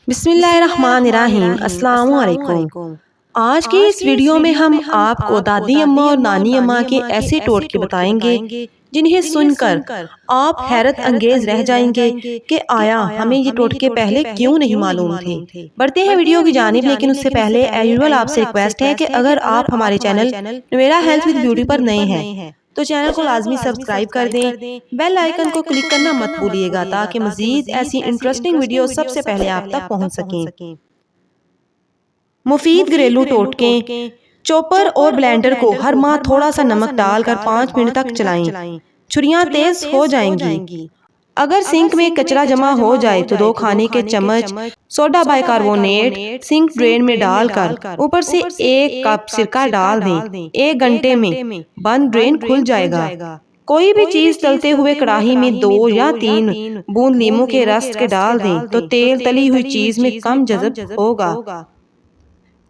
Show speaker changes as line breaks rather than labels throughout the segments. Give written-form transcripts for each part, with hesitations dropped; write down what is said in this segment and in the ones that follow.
बिस्मिल्लाहिर्रहमानिर्रहीम, अस्सलाम वालेकुम। आज की इस वीडियो में हम आपको दादी अम्मा और नानी अम्मा के ऐसे टोटके बताएंगे जिन्हें सुनकर आप हैरत अंगेज रह जाएंगे कि आया हमें ये टोटके पहले क्यों नहीं मालूम थे। बढ़ते हैं वीडियो की जानिब, लेकिन उससे पहले एज यूजुअल आपसे रिक्वेस्ट है कि अगर आप हमारे चैनल नुवेरा हेल्थ विद ब्यूटी पर नए हैं तो चैनल को लाजमी सब्सक्राइब कर दें, बेल आइकन को क्लिक करना मत भूलिएगा ताकि मजीद ऐसी इंटरेस्टिंग वीडियो सबसे पहले आप तक पहुंच सकें। मुफीद घरेलू टोटके। चॉपर और ब्लेंडर को हर माह थोड़ा सा नमक डालकर 5 मिनट तक चलाएं। छुरियां तेज हो जाएंगी। अगर सिंक में कचरा जमा हो जाए तो 2 खाने के चम्मच सोडा बाइकार्बोनेट सिंक ड्रेन में डालकर ऊपर से 1 कप सिरका डाल दें। 1 घंटे में बंद ड्रेन खुल जाएगा। कोई भी चीज तलते हुए कढ़ाई में 2 या 3 बूंद नींबू के रस के डाल दें तो तेल तली हुई चीज में कम जज़ब होगा।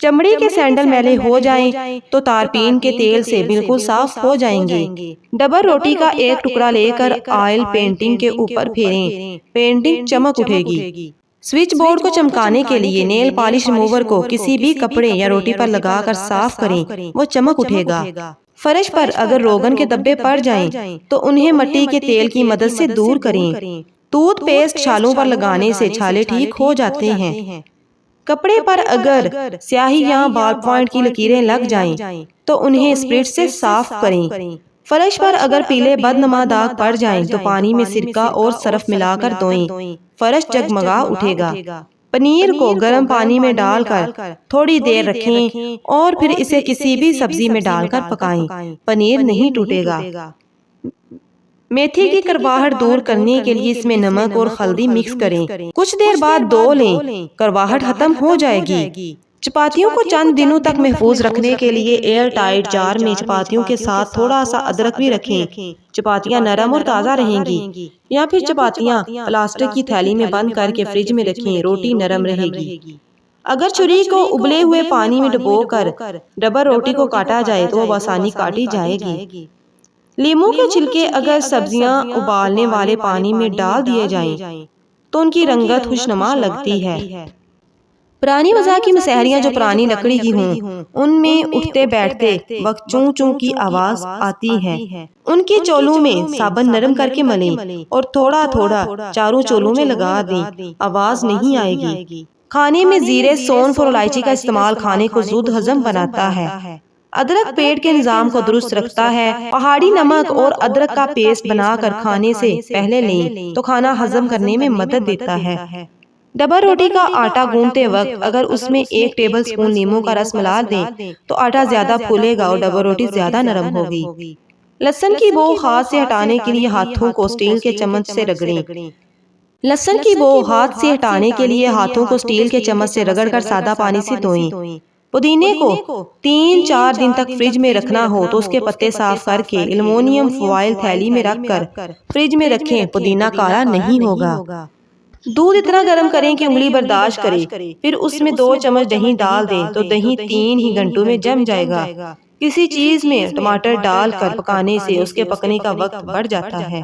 चमड़ी के सैंडल मैले हो जाएं तो तारपीन के तेल से बिल्कुल साफ हो जाएंगे। डबल रोटी का 1 टुकड़ा लेकर ऑयल पेंटिंग के ऊपर फेरें, पेंटिंग चमक उठेगी। स्विच बोर्ड को चमकाने के लिए नेल पॉलिश रिमूवर को किसी भी कपड़े या रोटी पर लगाकर साफ करें, वो चमक उठेगा। फर्श पर अगर रोगन के धब्बे पड़ जाएं तो उन्हें मिट्टी के तेल की मदद से दूर करें। टूथपेस्ट छालों पर लगाने से छाले ठीक हो जाते हैं। कपड़े पर अगर स्याही या बॉल पॉइंट की लकीरें लग जाएं तो उन्हें स्प्रिट से साफ करें। फर्श पर अगर पीले बदनुमा दाग पड़ जाएं तो पानी में सिरका और सरफ मिलाकर धोएं, फर्श जगमगा उठेगा। पनीर को गर्म पानी में डालकर थोड़ी देर रखें और फिर इसे किसी भी सब्जी में डालकर पकाएं, पनीर नहीं टूटेगा। मेथी की करवाहट दूर करने के लिए इसमें नमक और हल्दी मिक्स करें, कुछ देर बाद धो लें, करवाहट खत्म हो जाएगी। चपातियों को चंद दिनों तक महफूज रखने के लिए एयर टाइट जार में चपातियों के साथ थोड़ा सा अदरक भी रखें। चपातियां नरम और ताज़ा रहेंगी। या फिर चपातियां प्लास्टिक की थैली में बंद करके फ्रिज में रखें, रोटी नरम रहेगी। अगर छुरी को उबले हुए पानी में डुबोकर डबल रोटी को काटा जाए तो वो आसानी काटी जाएगी। लीमू के छिलके अगर सब्जियां उबालने वाले पानी में डाल दिए जाएं तो उनकी रंगत खुशनुमा लगती है। पुरानी मज़ा की मसहरियां जो पुरानी लकड़ी की हों उनमें उठते बैठते वक्त चूं चूं की आवाज आती है। उनके चोलों में साबुन नरम करके मलें और थोड़ा थोड़ा चारों चोलों में लगा दें, आवाज नहीं आएगी। खाने में जीरे, सौंफ और इलायची का इस्तेमाल खाने को जुद हजम बनाता है। अदरक पेट के निजाम को दुरुस्त रखता है। पहाड़ी नमक और अदरक का पेस्ट बनाकर खाने से पहले लें तो खाना हजम करने में मदद देता है। डबल रोटी का आटा गूंथते वक्त अगर उसमें 1 टेबल स्पून नींबू का रस मिला दें तो आटा ज्यादा फूलेगा और डबल रोटी ज्यादा नरम होगी। लहसुन की बो हाथ से हटाने के लिए हाथों को स्टील के चम्मच से रगड़ें। लहसुन की बो हाथ से हटाने के लिए हाथों को स्टील के चम्मच से रगड़कर सादा पानी से धोएं। पुदीने को 3-4 दिन तक फ्रिज में रखना हो तो उसके पत्ते साफ करके एल्युमिनियम फॉइल थैली में रखकर फ्रिज में रखें, पुदीना काला नहीं होगा। दूध इतना गर्म करें कि उंगली बर्दाश्त करे, फिर उसमें 2 चम्मच दही डाल दें तो दही 3 ही घंटों में जम जाएगा। किसी चीज में टमाटर डालकर पकाने से उसके पकने का वक्त बढ़ जाता है।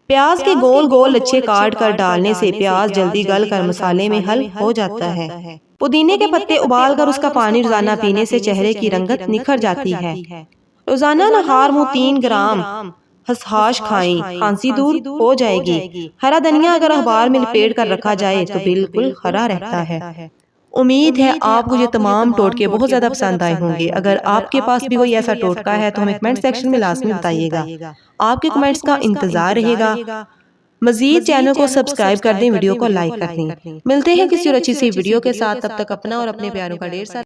प्याज के गोल गोल लच्छे काट कर डालने से प्याज जल्दी गल कर मसाले में हल हो जाता है। पुदीने के पत्ते उबाल कर उसका पानी रोजाना पीने से चेहरे की रंगत निखर जाती है। रोजाना नहार मुँह 3 ग्राम हसहाश खाएं, खांसी दूर हो जाएगी। हरा धनिया अगर अखबार में लपेट कर रखा जाए तो बिल्कुल हरा रहता है। उम्मीद है आपको ये तमाम टोटके बहुत ज्यादा पसंद आए होंगे। अगर आपके पास भी कोई ऐसा टोटका है तो हमें कमेंट सेक्शन में लाजमी बताइएगा। आपके कमेंट्स का इंतजार रहेगा। मजीद चैनल को सब्सक्राइब कर दें, वीडियो को लाइक कर दें। मिलते हैं किसी और अच्छी सी वीडियो के साथ, तब तक अपना और अपने प्यारों का ढेर सारा